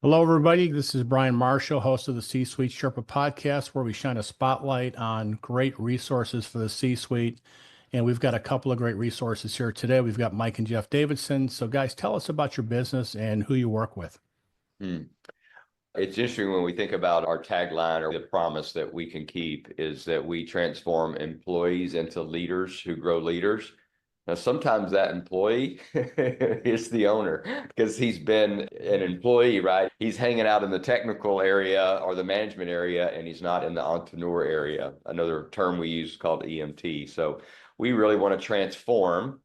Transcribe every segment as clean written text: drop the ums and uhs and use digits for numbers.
Hello, everybody. This is Brian Marshall, host of the C-Suite Sherpa podcast, where we shine a spotlight on great resources for the C-Suite. And we've got a couple of great resources here today. We've got Mike and Jeff Davidson. So, guys, tell us about your business and who you work with. It's interesting when we think about our tagline or the promise that we can keep is that we transform employees into leaders who grow leaders. Now, sometimes that employee is the owner because he's been an employee, right? He's hanging out in the technical area or the management area, and he's not in the entrepreneur area. Another term we use is called EMT. So we really want to transform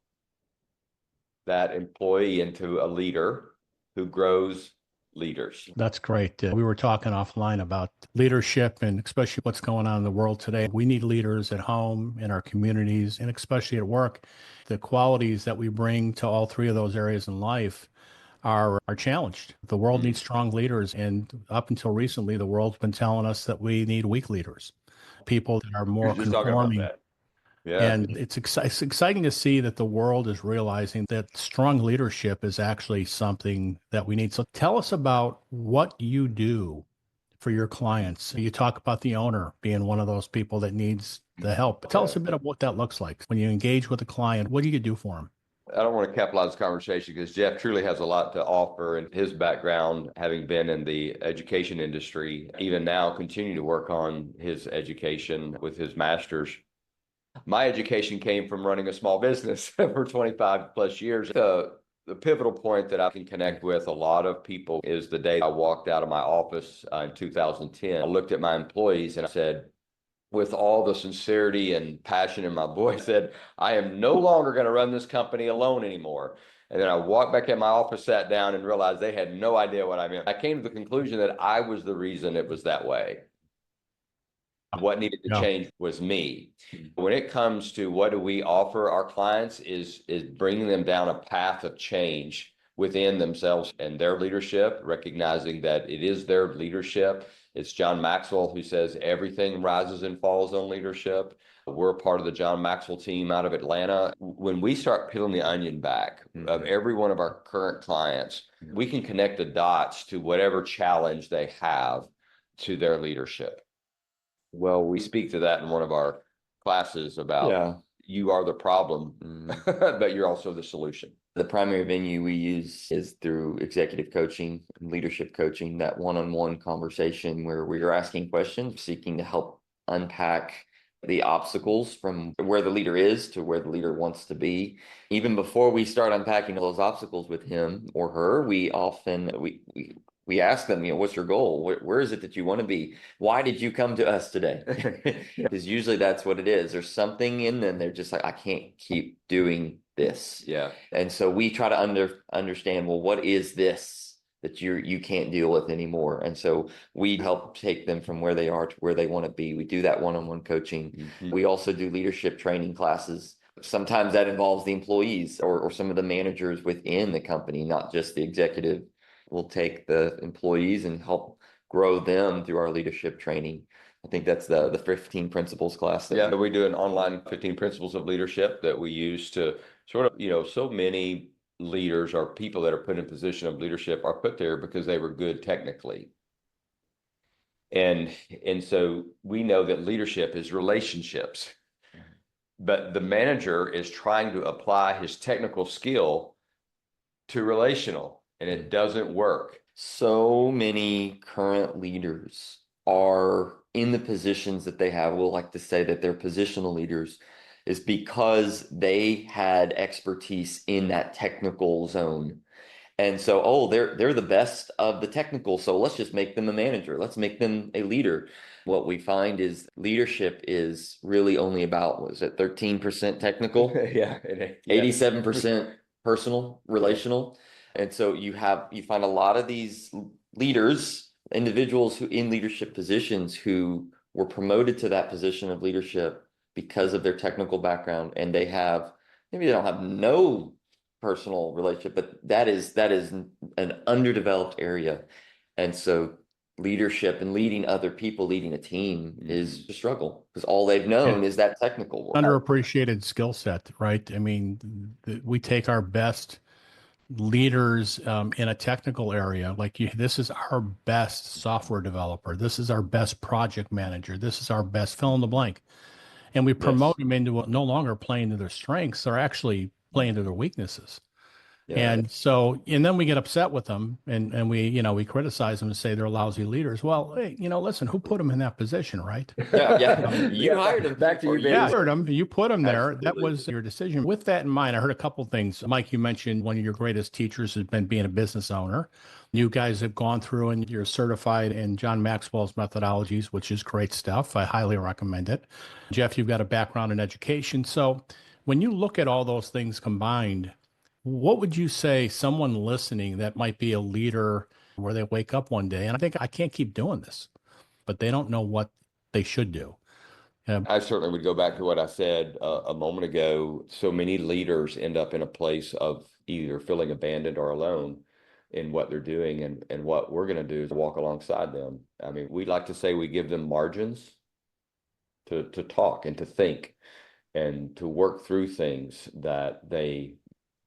that employee into a leader who grows leaders. That's great. We were talking offline about leadership and especially what's going on in the world today. We need leaders at home, in our communities, and especially at work. The qualities that we bring to all three of those areas in life are challenged. The world needs strong leaders. And up until recently, the world's been telling us that we need weak leaders, people that are more Just talking about conforming. that. Yeah. And it's exciting to see that the world is realizing that strong leadership is actually something that we need. So tell us about what you do for your clients. You talk about the owner being one of those people that needs the help. Tell us a bit of what that looks like. When you engage with a client, what do you do for them? I don't want to capitalize this conversation because Jeff truly has a lot to offer, and his background, having been in the education industry, even now continue to work on his education with his master's. My education came from running a small business for 25 plus years. The pivotal point that I can connect with a lot of people is the day I walked out of my office in 2010. I looked at my employees and I said, with all the sincerity and passion in my voice, said, I am no longer going to run this company alone anymore. And then I walked back in my office, sat down, and realized they had no idea what I meant. I came to the conclusion that I was the reason it was that way. What needed to change was me. When it comes to what do we offer our clients is bringing them down a path of change within themselves and their leadership, recognizing that it is their leadership. It's John Maxwell who says everything rises and falls on leadership. We're a part of the John Maxwell team out of Atlanta. When we start peeling the onion back of every one of our current clients, we can connect the dots to whatever challenge they have to their leadership. Well, we speak to that in one of our classes about you are the problem, but you're also the solution. The primary venue we use is through executive coaching and leadership coaching, that one-on-one conversation where we are asking questions, seeking to help unpack the obstacles from where the leader is to where the leader wants to be. Even before we start unpacking those obstacles with him or her, we often we ask them, what's your goal? Where is it that you want to be? Why did you come to us today? Because usually that's what it is. There's something in them. They're just like, I can't keep doing this. Yeah. And so we try to understand, well, what is this that you can't deal with anymore? And so we help take them from where they are to where they want to be. We do that one-on-one coaching. We also do leadership training classes. Sometimes that involves the employees or some of the managers within the company, not just the executive. We'll take the employees and help grow them through our leadership training. I think that's the 15 principles class. We do an online 15 principles of leadership that we use to sort of, so many leaders or people that are put in a position of leadership are put there because they were good technically. And so we know that leadership is relationships, but the manager is trying to apply his technical skill to relational. And it doesn't work. So many current leaders are in the positions that they have. We'll like to say that they're positional leaders is because they had expertise in that technical zone. And so, they're the best of the technical. So let's just make them a manager. Let's make them a leader. What we find is leadership is really only about, was it 13% technical? 87% personal, relational. And so you find a lot of these leaders, individuals who in leadership positions who were promoted to that position of leadership because of their technical background, and maybe they don't have no personal relationship, but that is an underdeveloped area. And so leadership and leading other people, leading a team is a struggle because all they've known is that technical work. Underappreciated skill set, right? I mean, we take our best leaders in a technical area, like this is our best software developer. This is our best project manager. This is our best fill in the blank. And we promote them into no longer playing to their strengths. They're actually playing to their weaknesses. Yeah. And so, and then we get upset with them and we criticize them and say they're lousy leaders. Well, hey, listen, who put them in that position, right? Yeah. You hired them. Back to you, Yeah, David. hired them. You put them there. Absolutely. That was your decision. With that in mind, I heard a couple of things. Mike, you mentioned one of your greatest teachers has been being a business owner. You guys have gone through and you're certified in John Maxwell's methodologies, which is great stuff. I highly recommend it. Jeff, you've got a background in education. So when you look at all those things combined, what would you say someone listening that might be a leader where they wake up one day and I think I can't keep doing this, but they don't know what they should do? I certainly would go back to what I said a moment ago. So many leaders end up in a place of either feeling abandoned or alone in what they're doing. And what we're going to do is walk alongside them. I mean, we like to say we give them margins to talk and to think and to work through things that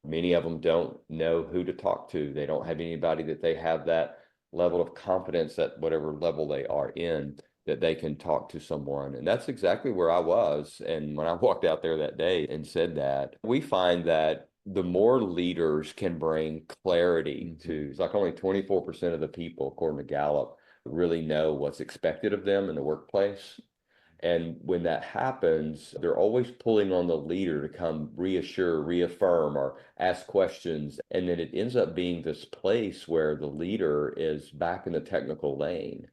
many of them don't know who to talk to. They don't have anybody that they have that level of confidence at whatever level they are in, that they can talk to someone. And that's exactly where I was. And when I walked out there that day and said that, we find that the more leaders can bring clarity to, it's like only 24% of the people, according to Gallup, really know what's expected of them in the workplace. And when that happens, they're always pulling on the leader to come reassure, reaffirm, or ask questions. And then it ends up being this place where the leader is back in the technical lane.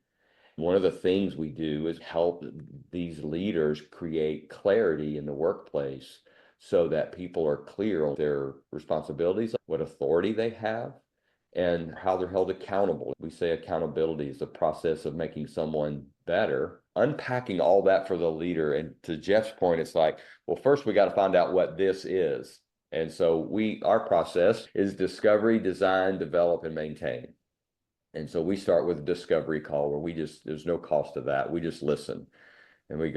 One of the things we do is help these leaders create clarity in the workplace so that people are clear on their responsibilities, what authority they have, and how they're held accountable. We say accountability is the process of making someone better, unpacking all that for the leader. And to Jeff's point, it's like, well, first we got to find out what this is. And so our process is discovery, design, develop, and maintain. And so we start with a discovery call where there's no cost to that. We just listen and we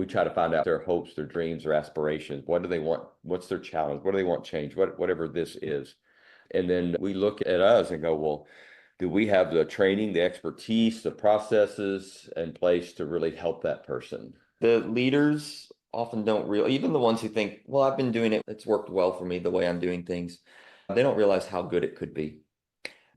try to find out their hopes, their dreams, their aspirations. What do they want? What's their challenge? What do they want change? Whatever this is. And then we look at us and go, well, do we have the training, the expertise, the processes in place to really help that person? The leaders often don't realize, even the ones who think, well, I've been doing it, it's worked well for me the way I'm doing things. They don't realize how good it could be.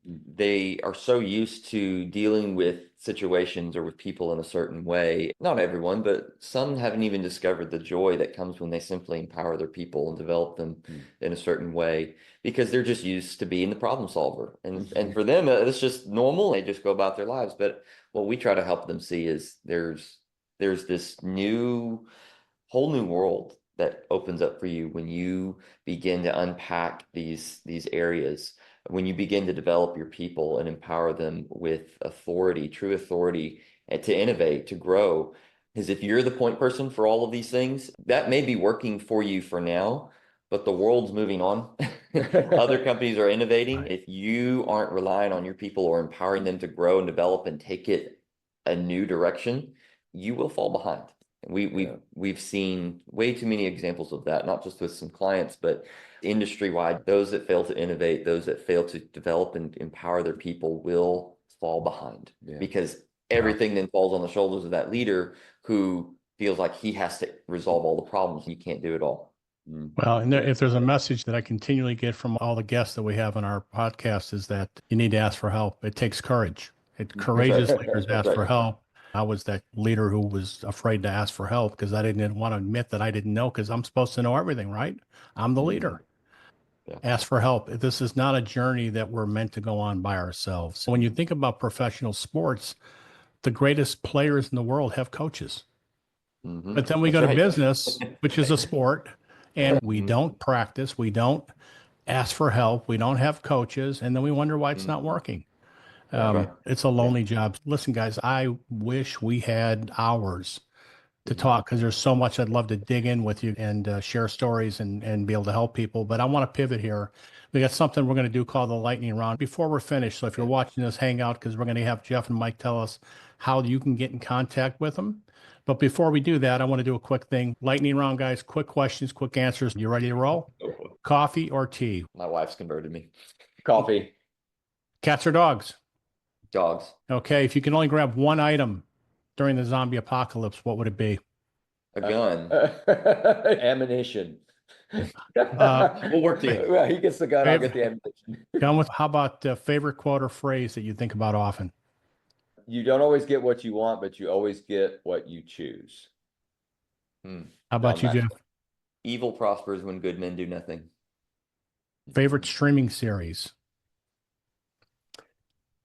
They are so used to dealing with situations or with people in a certain way. Not everyone, but some haven't even discovered the joy that comes when they simply empower their people and develop them in a certain way, because they're just used to being the problem solver. And for them, it's just normal. They just go about their lives. But what we try to help them see is there's this whole new world that opens up for you when you begin to unpack these areas. When you begin to develop your people and empower them with authority, true authority, and to innovate, to grow. Because if you're the point person for all of these things, that may be working for you for now, but the world's moving on. Other companies are innovating. Right. If you aren't relying on your people or empowering them to grow and develop and take it a new direction, you will fall behind. We've seen way too many examples of that, not just with some clients, but industry-wide. Those that fail to innovate, those that fail to develop and empower their people will fall behind because everything then falls on the shoulders of that leader who feels like he has to resolve all the problems. You can't do it all. Well, and if there's a message that I continually get from all the guests that we have on our podcast is that you need to ask for help. It takes courage. Courageous leaders ask for help. I was that leader who was afraid to ask for help because I didn't want to admit that I didn't know, because I'm supposed to know everything, right? I'm the leader. Yeah. Ask for help. This is not a journey that we're meant to go on by ourselves. When you think about professional sports, the greatest players in the world have coaches. But then we go to business, which is a sport, and we don't practice. We don't ask for help. We don't have coaches. And then we wonder why it's not working. It's a lonely job. Listen, guys, I wish we had hours to talk because there's so much I'd love to dig in with you and share stories and be able to help people. But I want to pivot here. We got something we're going to do called the lightning round before we're finished. So if you're watching this, hang out because we're going to have Jeff and Mike tell us how you can get in contact with them. But before we do that, I want to do a quick thing. Lightning round, guys. Quick questions, quick answers. You ready to roll? Coffee or tea? My wife's converted me. Coffee. Cats or dogs? Dogs. Okay. If you can only grab one item during the zombie apocalypse, what would it be? A gun. Ammunition. We'll work together. Well, he gets the gun, I'll get the ammunition. Gun with, how about the favorite quote or phrase that you think about often? You don't always get what you want, but you always get what you choose. How about you, Jeff? Evil prospers when good men do nothing. Favorite streaming series?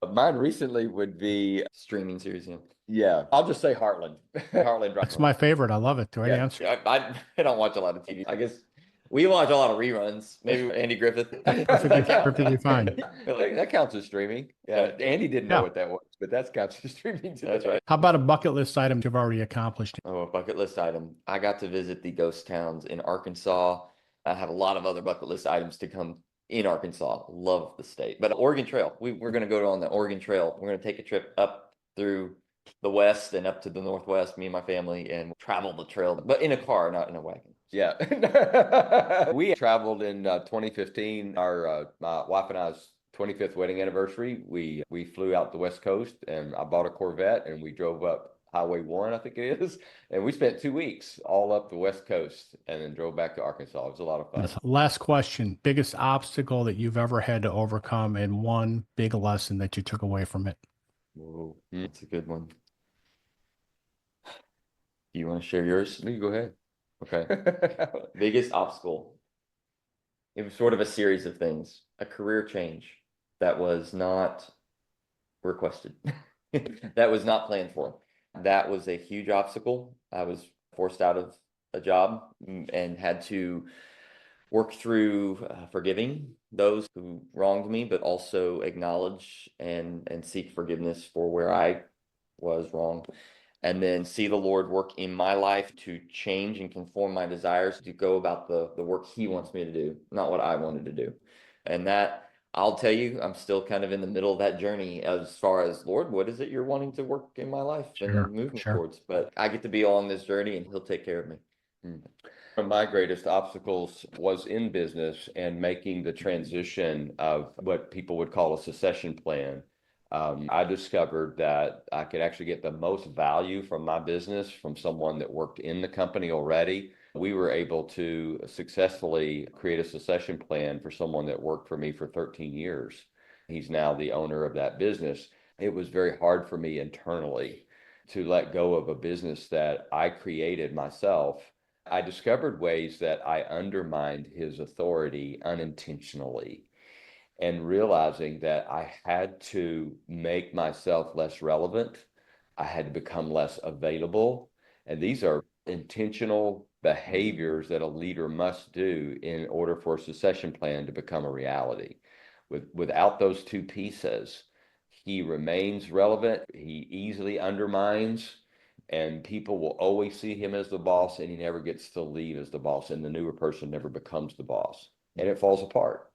Mine recently would be, Streaming series, yeah. yeah, I'll just say Heartland. Heartland. That's my favorite. I love it. Great Yeah. answer. I don't watch a lot of TV. I guess we watch a lot of reruns. Maybe Andy Griffith. Perfectly fine. That counts as streaming. Yeah, Andy didn't know Yeah. what that was, but that counts as streaming too. That's right. How about a bucket list item you've already accomplished? Oh, a bucket list item. I got to visit the ghost towns in Arkansas. I have a lot of other bucket list items to come in Arkansas. Love the state. But Oregon Trail, we're going to go on the Oregon Trail. We're going to take a trip up through the west and up to the northwest, me and my family, and travel the trail, but in a car, not in a wagon. Yeah. We traveled in 2015, my wife and I's 25th wedding anniversary. We flew out the West Coast and I bought a Corvette and we drove up Highway 1, I think it is. And we spent 2 weeks all up the West Coast and then drove back to Arkansas. It was a lot of fun. Last question. Biggest obstacle that you've ever had to overcome and one big lesson that you took away from it? Whoa, that's a good one. Do you want to share yours? You go ahead. Okay. Biggest obstacle. It was sort of a series of things. A career change that was not requested. That was not planned for. That was a huge obstacle. I was forced out of a job and had to work through forgiving those who wronged me, but also acknowledge and seek forgiveness for where I was wrong. And then see the Lord work in my life to change and conform my desires to go about the work He wants me to do, not what I wanted to do. And that, I'll tell you, I'm still kind of in the middle of that journey as far as, Lord, what is it you're wanting to work in my life and move me towards? But I get to be on this journey and He'll take care of me. One of my greatest obstacles was in business and making the transition of what people would call a succession plan. I discovered that I could actually get the most value from my business from someone that worked in the company already. We were able to successfully create a succession plan for someone that worked for me for 13 years. He's now the owner of that business. It was very hard for me internally to let go of a business that I created myself. I discovered ways that I undermined his authority unintentionally. And realizing that I had to make myself less relevant, I had to become less available. And these are intentional behaviors that a leader must do in order for a succession plan to become a reality. Without those two pieces, he remains relevant, he easily undermines, and people will always see him as the boss, and he never gets to leave as the boss, and the newer person never becomes the boss, and it falls apart.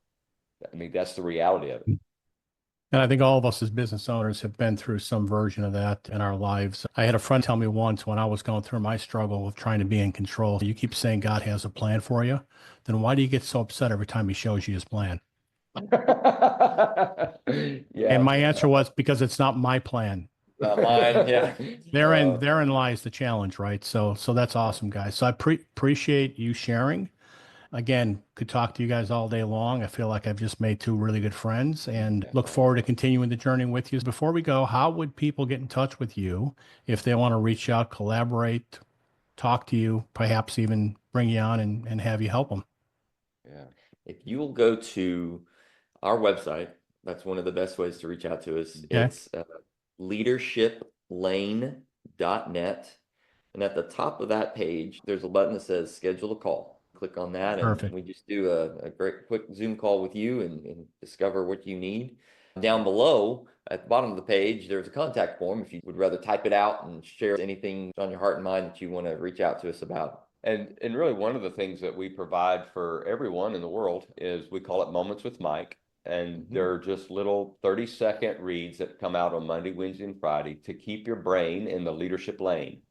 I mean, that's the reality of it. And I think all of us as business owners have been through some version of that in our lives. I had a friend tell me once when I was going through my struggle of trying to be in control, you keep saying God has a plan for you, then why do you get so upset every time He shows you His plan? Yeah. And my answer was, because it's not my plan. Not mine, yeah. Therein lies the challenge, right? So that's awesome, guys. So I appreciate you sharing. Again, could talk to you guys all day long. I feel like I've just made two really good friends and look forward to continuing the journey with you. Before we go, how would people get in touch with you if they want to reach out, collaborate, talk to you, perhaps even bring you on and have you help them? Yeah. If you will go to our website, that's one of the best ways to reach out to us. Okay. It's leadershiplane.net. And at the top of that page, there's a button that says schedule a call. Click on that, and Perfect. we just do a great quick Zoom call with you and discover what you need. Down below, at the bottom of the page, there's a contact form if you would rather type it out and share anything on your heart and mind that you want to reach out to us about. And really one of the things that we provide for everyone in the world is we call it Moments with Mike. And they're just little 30-second reads that come out on Monday, Wednesday, and Friday to keep your brain in the leadership lane.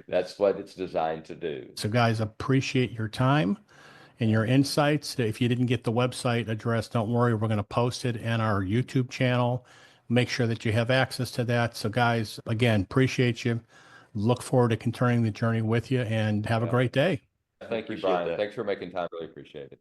That's what it's designed to do. So guys, appreciate your time and your insights. If you didn't get the website address, don't worry. We're going to post it in our YouTube channel. Make sure that you have access to that. So guys, again, appreciate you. Look forward to continuing the journey with you, and have a great day. Thank you, Appreciate Brian. that. Thanks for making time. Really appreciate it.